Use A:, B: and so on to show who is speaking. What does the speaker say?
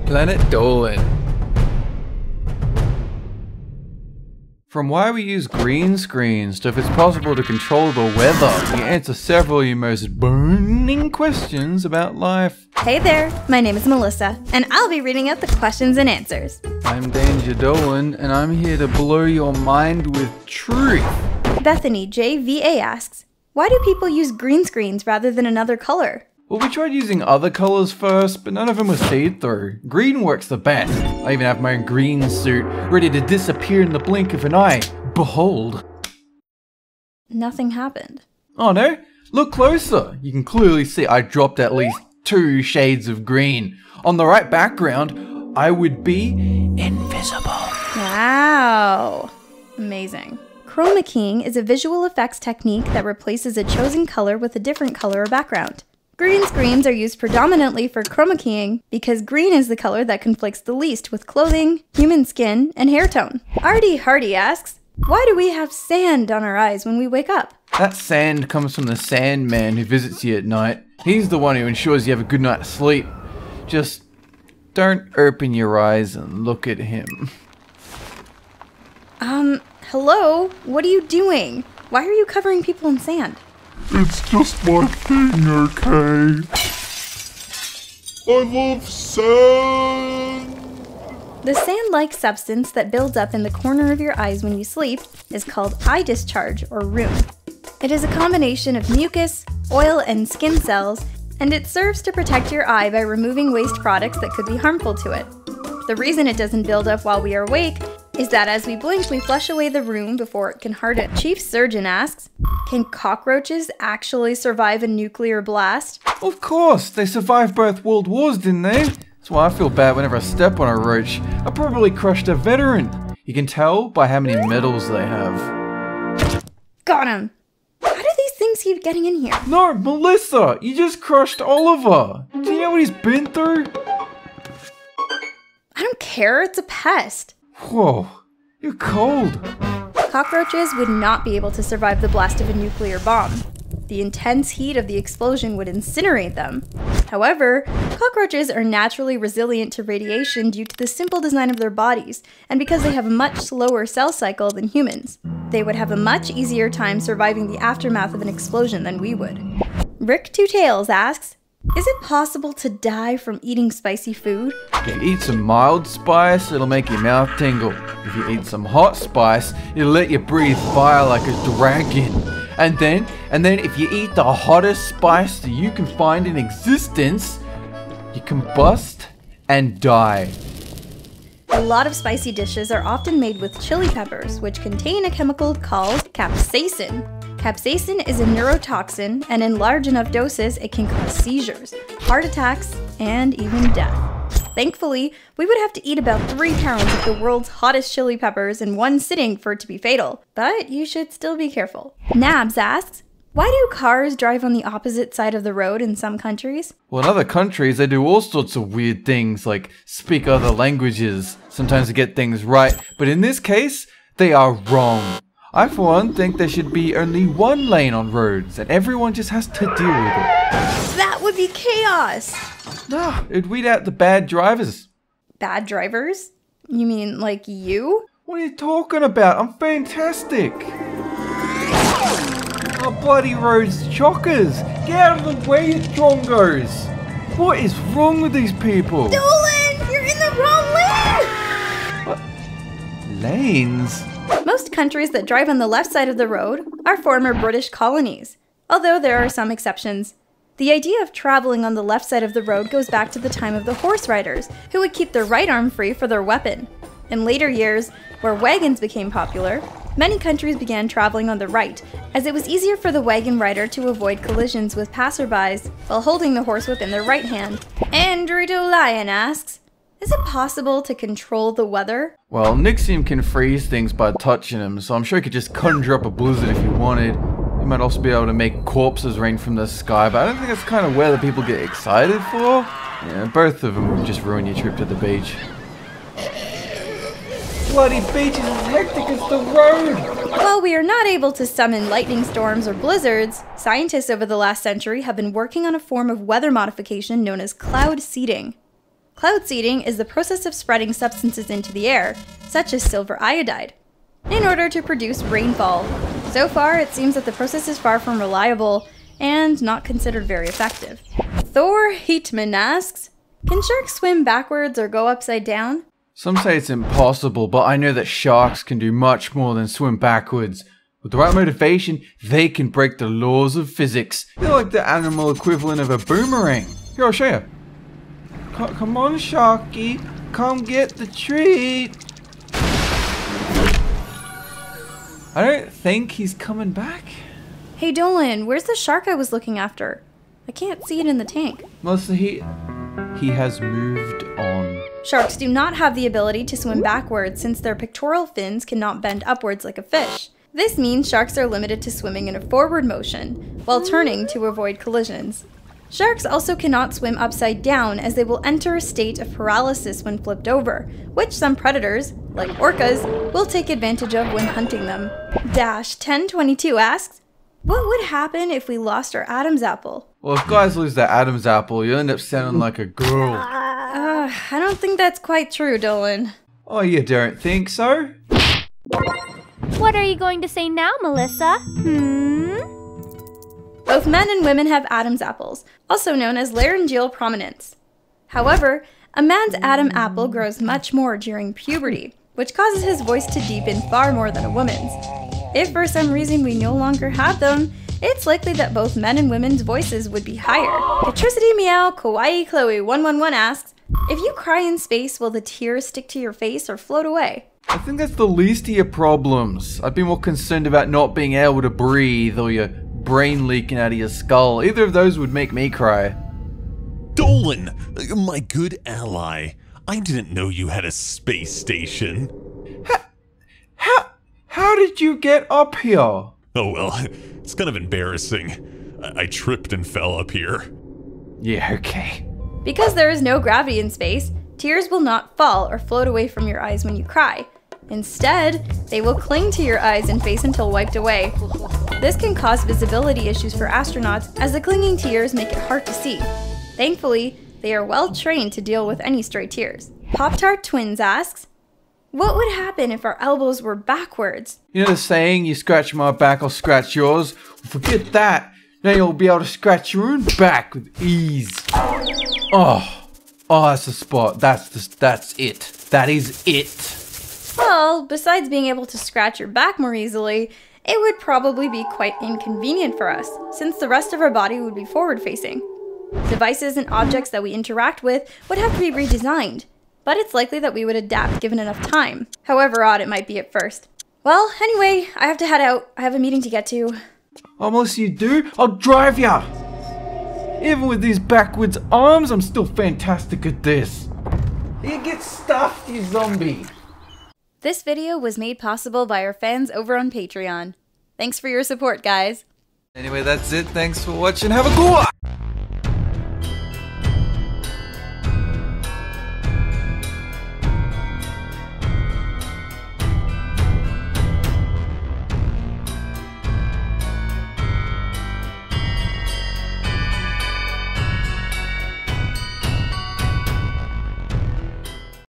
A: Planet Dolan. From why we use green screens to if it's possible to control the weather, we answer several of your most burning questions about life.
B: Hey there, my name is Melissa, and I'll be reading out the questions and answers.
A: I'm Dolan, and I'm here to blow your mind with truth.
B: BethanyJay VA asks, why do people use green screens rather than another color?
A: Well, we tried using other colours first, but none of them were see-through. Green works the best. I even have my own green suit, ready to disappear in the blink of an eye. Behold.
B: Nothing happened.
A: Oh no? Look closer. You can clearly see I dropped at least 2 shades of green. On the right background, I would be invisible.
B: Wow. Amazing. Chroma keying is a visual effects technique that replaces a chosen color with a different color or background. Green screens are used predominantly for chroma keying because green is the color that conflicts the least with clothing, human skin, and hair tone. Arty Harty asks, why do we have sand on our eyes when we wake up?
A: That sand comes from the Sandman who visits you at night. He's the one who ensures you have a good night's sleep. Just don't open your eyes and look at him.
B: Hello? What are you doing? Why are you covering people in sand?
C: It's just my thing, okay? I love sand!
B: The sand-like substance that builds up in the corner of your eyes when you sleep is called eye discharge, or rheum. It is a combination of mucus, oil, and skin cells, and it serves to protect your eye by removing waste products that could be harmful to it. The reason it doesn't build up while we are awake is that as we blink, we flush away the rheum before it can harden. ChiefSurgeon asks, can cockroaches actually survive a nuclear blast?
A: Of course! They survived both world wars, didn't they? That's why I feel bad whenever I step on a roach. I probably crushed a veteran. You can tell by how many medals they have.
B: Got him! How do these things keep getting in here?
A: No, Melissa! You just crushed Oliver! Do you know what he's been through?
B: I don't care, it's a pest.
A: Whoa, you're cold.
B: Cockroaches would not be able to survive the blast of a nuclear bomb. The intense heat of the explosion would incinerate them. However, cockroaches are naturally resilient to radiation due to the simple design of their bodies, and because they have a much slower cell cycle than humans. They would have a much easier time surviving the aftermath of an explosion than we would. Rick Two Tails asks, is it possible to die from eating spicy food?
A: If you eat some mild spice, it'll make your mouth tingle. If you eat some hot spice, it'll let you breathe fire like a dragon. And then if you eat the hottest spice that you can find in existence, you combust and die.
B: A lot of spicy dishes are often made with chili peppers, which contain a chemical called capsaicin. Capsaicin is a neurotoxin, and in large enough doses, it can cause seizures, heart attacks, and even death. Thankfully, we would have to eat about 3 pounds of the world's hottest chili peppers in one sitting for it to be fatal, but you should still be careful. Nabs asks, why do cars drive on the opposite side of the road in some countries?
A: Well, in other countries, they do all sorts of weird things, like speak other languages, sometimes to get things right, but in this case, they are wrong. I, for one, think there should be only 1 lane on roads, and everyone just has to deal with it.
B: That would be chaos!
A: No, it'd weed out the bad drivers.
B: Bad drivers? You mean like you?
A: What are you talking about? I'm fantastic! Our bloody road's chockers! Get out of the way, you drongos! What is wrong with these people?
B: Dolan! You're in the wrong lane!
A: What? Lanes?
B: Most countries that drive on the left side of the road are former British colonies, although there are some exceptions. The idea of traveling on the left side of the road goes back to the time of the horse riders, who would keep their right arm free for their weapon. In later years, where wagons became popular, many countries began traveling on the right, as it was easier for the wagon rider to avoid collisions with passerbys while holding the horsewhip in their right hand. Andritolion asks, is it possible to control the weather?
A: Well, Nixium can freeze things by touching him, so I'm sure he could just conjure up a blizzard if he wanted. He might also be able to make corpses rain from the sky, but I don't think that's kind of weather people get excited for. Yeah, both of them would just ruin your trip to the beach. Bloody beach is as hectic as the road!
B: While we are not able to summon lightning storms or blizzards, scientists over the last century have been working on a form of weather modification known as cloud seeding. Cloud seeding is the process of spreading substances into the air, such as silver iodide, in order to produce rainfall. So far, it seems that the process is far from reliable and not considered very effective. Thor Heitmann asks, can sharks swim backwards or go upside down?
A: Some say it's impossible, but I know that sharks can do much more than swim backwards. With the right motivation, they can break the laws of physics. They're like the animal equivalent of a boomerang. Here, I'll show you. Come on, Sharky. Come get the treat. I don't think he's coming back.
B: Hey Dolan, where's the shark I was looking after? I can't see it in the tank.
A: Melissa, he has moved on.
B: Sharks do not have the ability to swim backwards since their pectoral fins cannot bend upwards like a fish. This means sharks are limited to swimming in a forward motion, while turning to avoid collisions. Sharks also cannot swim upside down as they will enter a state of paralysis when flipped over, which some predators, like orcas, will take advantage of when hunting them. Dash1022 asks, what would happen if we lost our Adam's apple?
A: Well, if guys lose their Adam's apple, you end up sounding like a girl.
B: I don't think that's quite true, Dolan.
A: Oh, you don't think so?
D: What are you going to say now, Melissa?
B: Both men and women have Adam's apples, also known as laryngeal prominence. However, a man's Adam apple grows much more during puberty, which causes his voice to deepen far more than a woman's. If for some reason we no longer have them, it's likely that both men and women's voices would be higher. Cattricity Meow Kawaii Chloe 111 asks, if you cry in space, will the tears stick to your face or float away?
A: I think that's the least of your problems. I'd be more concerned about not being able to breathe or your brain leaking out of your skull. Either of those would make me cry.
E: Dolan, my good ally. I didn't know you had a space station.
A: How did you get up here?
E: Oh well, it's kind of embarrassing. I tripped and fell up here.
A: Yeah, okay.
B: Because there is no gravity in space, tears will not fall or float away from your eyes when you cry. Instead, they will cling to your eyes and face until wiped away. This can cause visibility issues for astronauts as the clinging tears make it hard to see. Thankfully, they are well trained to deal with any stray tears. PoptartTwins asks, what would happen if our elbows were backwards?
A: You know the saying, you scratch my back, I'll scratch yours? Well, forget that. Now you'll be able to scratch your own back with ease. Oh, that's the spot. That's it. That is it.
B: Well, besides being able to scratch your back more easily, it would probably be quite inconvenient for us, since the rest of our body would be forward-facing. Devices and objects that we interact with would have to be redesigned, but it's likely that we would adapt given enough time, however odd it might be at first. Well, anyway, I have to head out. I have a meeting to get to.
A: Unless you do, I'll drive ya! Even with these backwards arms, I'm still fantastic at this. You get stuffed, you zombie!
B: This video was made possible by our fans over on Patreon. Thanks for your support, guys.
A: Anyway, that's it. Thanks for watching. Have a good one!